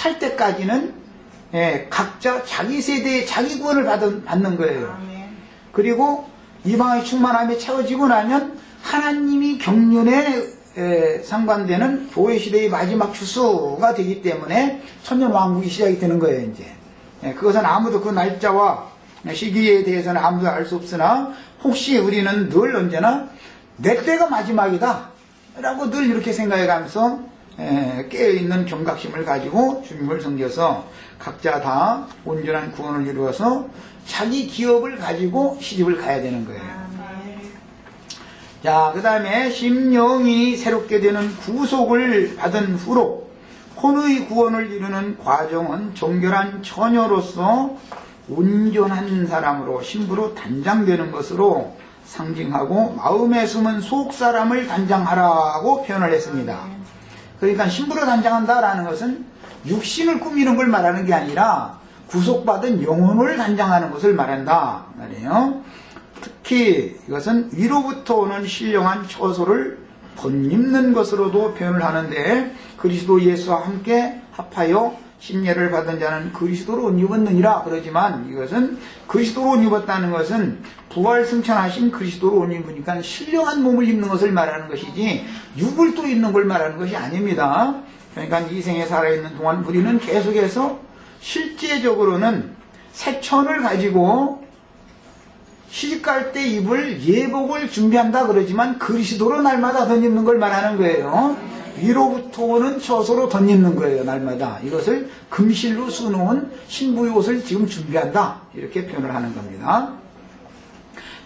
살 때까지는 각자 자기 세대에 자기 구원을 받는 거예요. 그리고 이방의 충만함에 채워지고 나면 하나님이 경륜에 상관되는 교회 시대의 마지막 추수가 되기 때문에 천년왕국이 시작이 되는 거예요. 이제 그것은 아무도 그 날짜와 시기에 대해서는 아무도 알 수 없으나 혹시 우리는 늘 언제나 내 때가 마지막이다 라고 늘 이렇게 생각해 가면서 깨어있는 경각심을 가지고 주님을 섬겨서 각자 다 온전한 구원을 이루어서 자기 기업을 가지고 시집을 가야 되는 거예요. 자, 그 다음에 심령이 새롭게 되는 구속을 받은 후로 혼의 구원을 이루는 과정은 정결한 처녀로서 온전한 사람으로 신부로 단장되는 것으로 상징하고 마음에 숨은 속사람을 단장하라고 표현을 했습니다. 그러니까 신부로 단장한다라는 것은 육신을 꾸미는 걸 말하는 게 아니라 구속받은 영혼을 단장하는 것을 말한다 말이에요. 특히 이것은 위로부터 오는 신령한 처소를 덧입는 것으로도 표현을 하는데 그리스도 예수와 함께 합하여 심례를 받은 자는 그리스도로 옷 입었느니라 그러지만 이것은 그리스도로 옷 입었다는 것은 부활 승천하신 그리스도로 옷 입으니까 신령한 몸을 입는 것을 말하는 것이지 육을 또 입는 걸 말하는 것이 아닙니다. 그러니까 이 생에 살아있는 동안 우리는 계속해서 실제적으로는 새 천을 가지고 시집갈 때 입을 예복을 준비한다 그러지만 그리스도로 날마다 덧입는 걸 말하는 거예요. 위로부터 오는 처소로 덧입는 거예요. 날마다. 이것을 금실로 수놓은 신부의 옷을 지금 준비한다 이렇게 표현을 하는 겁니다.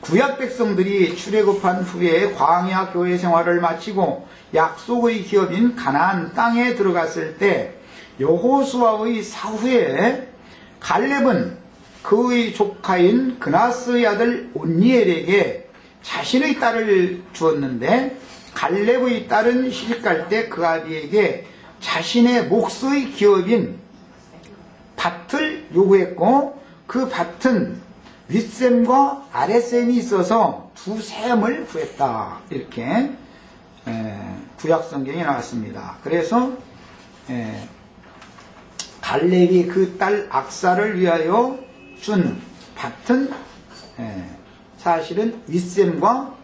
구약 백성들이 출애굽한 후에 광야 교회 생활을 마치고 약속의 기업인 가나안 땅에 들어갔을 때 여호수아의 사후에 갈렙은 그의 조카인 그나스의 아들 온니엘에게 자신의 딸을 주었는데 갈렙의 딸은 시집갈 때 그 아비에게 자신의 몫의 기업인 밭을 요구했고 그 밭은 윗셈과 아랫셈이 있어서 두 셈을 구했다. 이렇게 구약 성경에 나왔습니다. 그래서 갈렙이 그 딸 악사를 위하여 준 밭은 사실은 윗셈과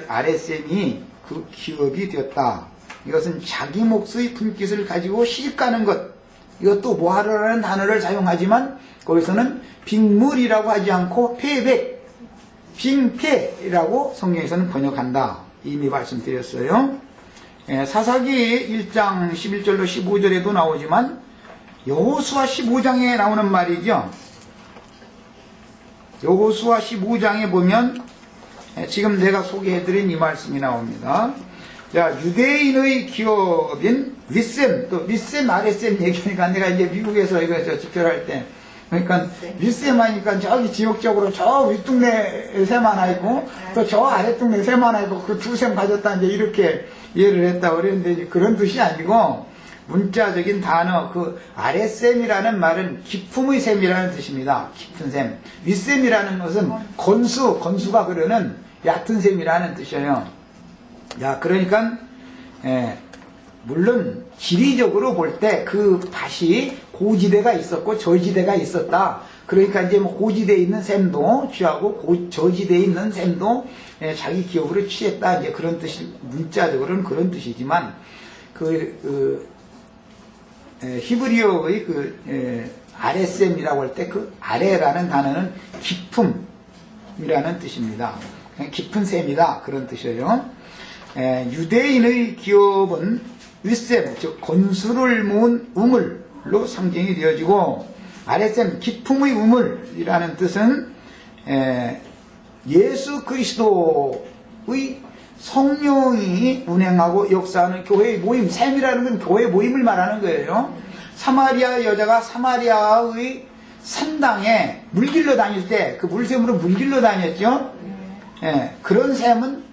아랫셈이 그 기업이 되었다. 이것은 자기 몫의 분깃을 가지고 시집가는 것. 이것도 모하르라는 단어를 사용하지만 거기서는 빅물이라고 하지 않고 폐백, 빙폐라고 성경에서는 번역한다. 이미 말씀드렸어요. 사사기 1장 11절로 15절에도 나오지만 여호수아 15장에 나오는 말이죠. 여호수아 15장에 보면 지금 내가 소개해드린 이 말씀이 나옵니다. 자, 유대인의 기업인 윗셈, 또 윗셈, 아랫셈 얘기하니까 내가 이제 미국에서 이거 집결할 때, 그러니까 윗셈 하니까 저기 지역적으로 저 윗동네 셈 하나 있고, 또 저 아랫동네 셈 하나 있고, 그 두 셈 가졌다, 이제 이렇게 이해를 했다고 그랬는데, 그런 뜻이 아니고, 문자적인 단어, 그 아랫셈이라는 말은 기품의 셈이라는 뜻입니다. 깊은 셈. 윗셈이라는 것은 건수가 그러는 얕은 셈이라는 뜻이에요. 야, 그러니까, 물론, 지리적으로 볼 때 그 밭이 고지대가 있었고 저지대가 있었다. 그러니까 이제 뭐 고지대에 있는 셈도 취하고 저지대에 있는 셈도 자기 기업으로 취했다. 이제 그런 뜻이, 문자적으로는 그런 뜻이지만, 히브리어의 아랫셈이라고 할 때 그 아래라는 단어는 깊음이라는 뜻입니다. 깊은 셈이다. 그런 뜻이에요. 유대인의 기업은 윗셈, 즉 건수를 모은 우물로 상징이 되어지고 아랫셈, 기품의 우물이라는 뜻은 예수 그리스도의 성령이 운행하고 역사하는 교회의 모임, 셈이라는 건 교회 모임을 말하는 거예요. 사마리아 여자가 사마리아의 산당에 물길로 다닐 때 그 물샘으로 물길로 다녔죠. 그런 셈은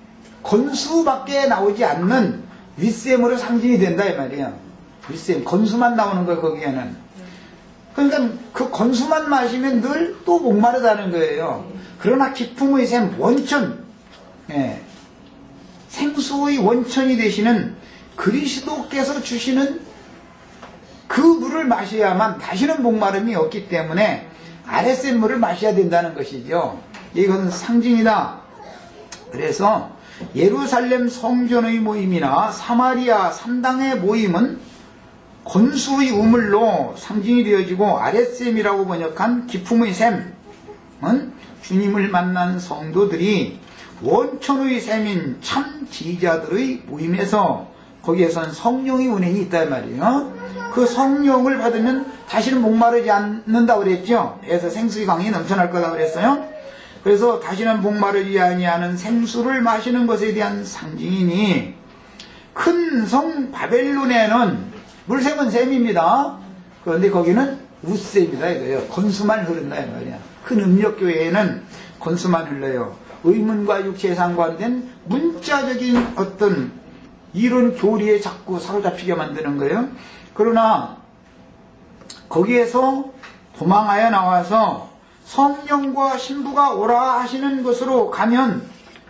건수밖에 나오지 않는 윗셈으로 상징이 된다 이 말이에요. 윗셈, 건수만 나오는 거예요 거기에는. 그러니까 그 건수만 마시면 늘 또 목마르다는 거예요. 그러나 기품의 셈, 원천, 생수의 원천이 되시는 그리스도께서 주시는 그 물을 마셔야만 다시는 목마름이 없기 때문에 아랫샘 물을 마셔야 된다는 것이죠. 이것은 상징이다. 그래서 예루살렘 성전의 모임이나 사마리아 산당의 모임은 건수의 우물로 상징이 되어지고, 아랫샘이라고 번역한 기품의 샘은 주님을 만난 성도들이 원천의 샘인 참 지자들의 모임에서 거기에선 성령의 운행이 있단 말이에요. 그 성령을 받으면 다시는 목마르지 않는다고 그랬죠. 그래서 생수의 강이 넘쳐날 거다 그랬어요. 그래서 다시는 목마르지 아니하는 생수를 마시는 것에 대한 상징이니, 큰 성 바벨론에는 물샘은 샘입니다. 그런데 거기는 우샘이다 이거예요. 건수만 흐른다 이 말이야. 큰 음력교회에는 건수만 흘러요. 의문과 육체에 상관된 문자적인 어떤 이론 교리에 자꾸 사로잡히게 만드는 거예요. 그러나 거기에서 도망하여 나와서 성령과 신부가 오라 하시는 곳으로 가면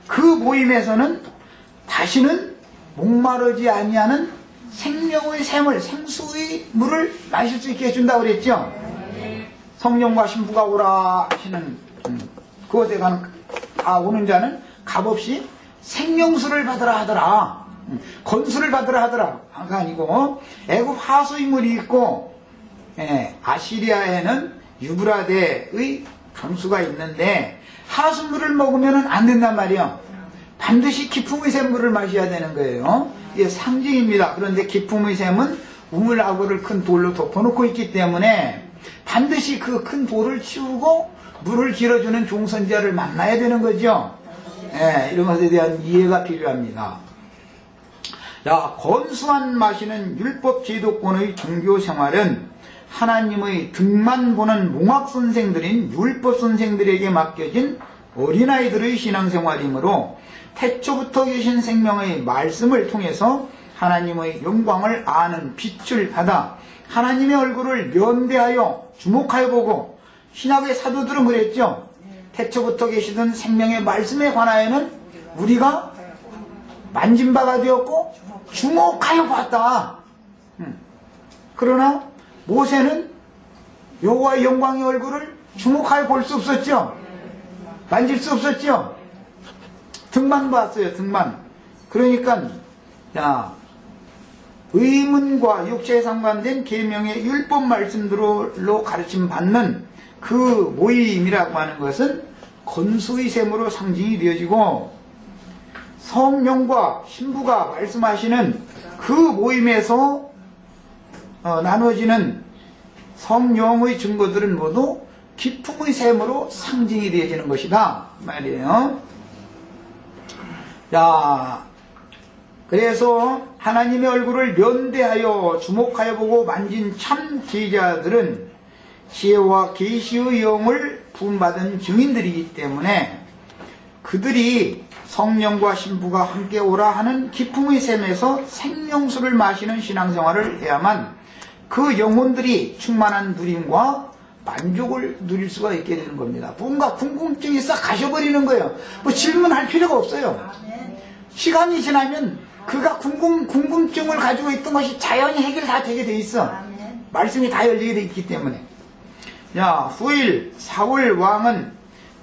그 모임에서는 다시는 목마르지 아니하는 생명의 샘을, 생수의 물을 마실 수 있게 해준다고 그랬죠. 성령과 신부가 오라 하시는 그곳에 오는 자는 값없이 생명수를 받으라 하더라. 건수를 받으라 하더라가 아니고, 애굽 하수의 물이 있고, 아시리아에는 유브라데의 강수가 있는데 하수물을 먹으면 안 된단 말이에요. 반드시 기품의 샘물을 마셔야 되는 거예요. 이게 상징입니다. 그런데 기품의 샘은 우물하고를 큰 돌로 덮어놓고 있기 때문에 반드시 그 큰 돌을 치우고 물을 길어주는 종선자를 만나야 되는 거죠. 이런 것에 대한 이해가 필요합니다. 자, 건수한 마시는 율법 제도권의 종교 생활은 하나님의 등만 보는 몽학 선생들인 율법 선생들에게 맡겨진 어린아이들의 신앙생활이므로 태초부터 계신 생명의 말씀을 통해서 하나님의 영광을 아는 빛을 받아 하나님의 얼굴을 면대하여 주목하여 보고, 신약의 사도들은 그랬죠. 태초부터 계시던 생명의 말씀에 관하여는 우리가 만진 바가 되었고 주목하여 봤다. 그러나 모세는 여호와의 영광의 얼굴을 주목하여 볼 수 없었죠. 만질 수 없었죠. 등만 봤어요. 등만. 그러니까 의문과 육체에 상관된 계명의 율법 말씀들로 가르침 받는 그 모임이라고 하는 것은 건수의 셈으로 상징이 되어지고, 성령과 신부가 말씀하시는 그 모임에서 나눠지는 성령의 증거들은 모두 기품의 셈으로 상징이 되어지는 것이다 말이에요. 자, 그래서 하나님의 얼굴을 면대하여 주목하여 보고 만진 참 제자들은 지혜와 계시의 영을 부음받은 증인들이기 때문에 그들이 성령과 신부가 함께 오라 하는 기품의 셈에서 생명수를 마시는 신앙생활을 해야만 그 영혼들이 충만한 누림과 만족을 누릴 수가 있게 되는 겁니다. 뭔가 궁금증이 싹 가셔버리는 거예요. 뭐 질문할 필요가 없어요. 시간이 지나면 그가 궁금증을 가지고 있던 것이 자연히 해결 다 되게 돼 있어. 말씀이 다 열리게 돼 있기 때문에. 후일 사울 왕은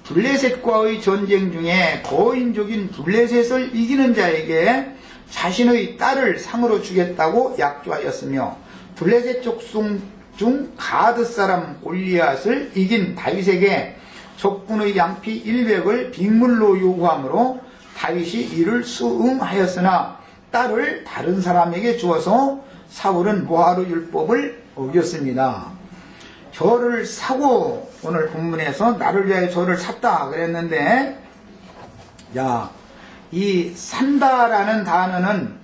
블레셋과의 전쟁 중에 거인족인 블레셋을 이기는 자에게 자신의 딸을 상으로 주겠다고 약조하였으며, 블레셋 족속 중 가드 사람 골리앗을 이긴 다윗에게 적군의 양피 100을 빅물로 요구하므로 다윗이 이를 수응하였으나 딸을 다른 사람에게 주어서 사울은 모하루 율법을 어겼습니다. 저를 사고, 오늘 본문에서 나를 위하여 저를 샀다 그랬는데, 이 산다라는 단어는